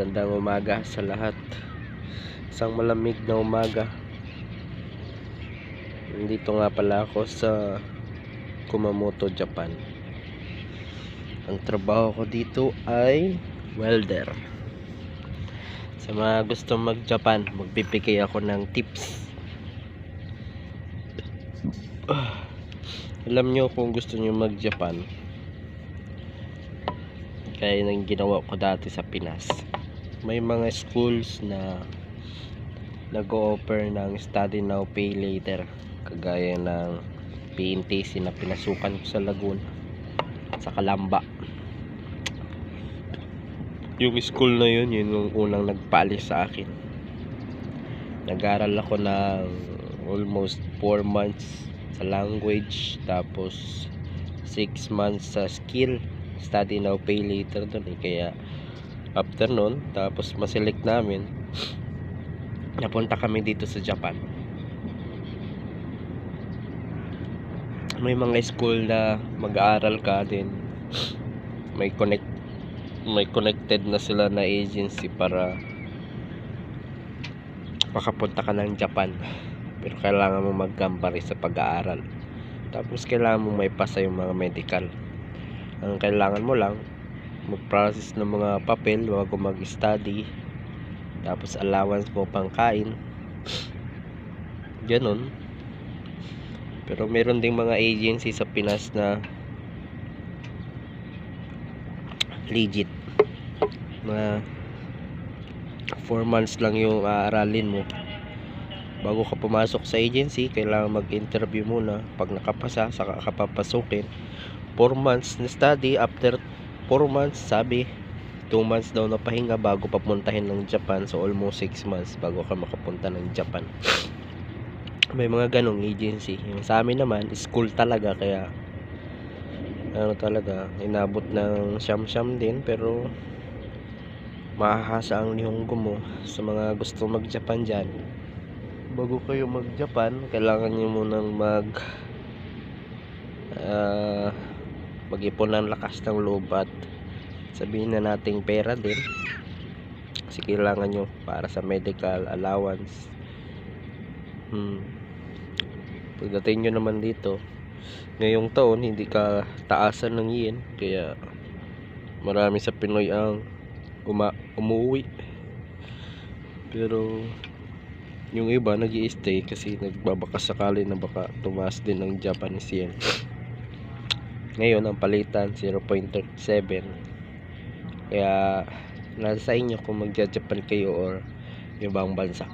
Magandang umaga sa lahat. Isang malamig na umaga. Nandito nga pala ako sa Kumamoto, Japan. Ang trabaho ko dito ay welder. Sa mga gusto mag-Japan, magbibigay ako ng tips. Alam nyo, kung gusto nyo mag-Japan, kaya nang ginawa ko dati sa Pinas, may mga schools na nag-o-offer ng study now pay later, kagaya ng PNTC na pinasukan ko sa Laguna, sa Calamba. Yung school na yun yung unang nagpaalis sa akin. Nag-aral ako ng almost 4 months sa language, tapos 6 months sa skill, study now pay later dun Kaya after nun, tapos maselect namin, napunta kami dito sa Japan. May mga school na mag-aaral ka din, may connected na sila na agency para makapunta ka ng Japan, pero kailangan mo mag-compare sa pag-aaral. Tapos kailangan mo may pasa yung mga medical. Ang kailangan mo lang, mag-process ng mga papel bago mag-study, tapos allowance mo pang kain, ganun. Pero meron ding mga agency sa Pinas na legit, na 4 months lang yung aaralin mo. Bago ka pumasok sa agency, kailangan mag-interview muna. Pag nakapasa, saka ka papasukin. 4 months na study. After 4 months, sabi 2 months daw na pahinga bago papuntahin ng Japan. So almost 6 months bago ka makapunta ng Japan. May mga ganong agency. Yung sa amin naman, school talaga, kaya ano talaga, inabot ng siyam-siyam din. Pero mahahasa ang Nihongo mo. Sa mga gusto mag-Japan dyan, bago kayo mag-Japan, kailangan nyo munang mag-ipon ng lakas ng loob at sabihin na nating pera din, kasi kailangan nyo para sa medical allowance. Pagdating nyo naman dito ngayong taon, hindi ka taasan ng yen, kaya marami sa Pinoy ang umuwi. Pero yung iba nag-i-stay kasi nagbabaka sakali na baka tumaas din ng Japanese yen. Ngayon ang palitan 0.37. Kaya nasa inyo kung magja-Japan kayo or ibang bansa.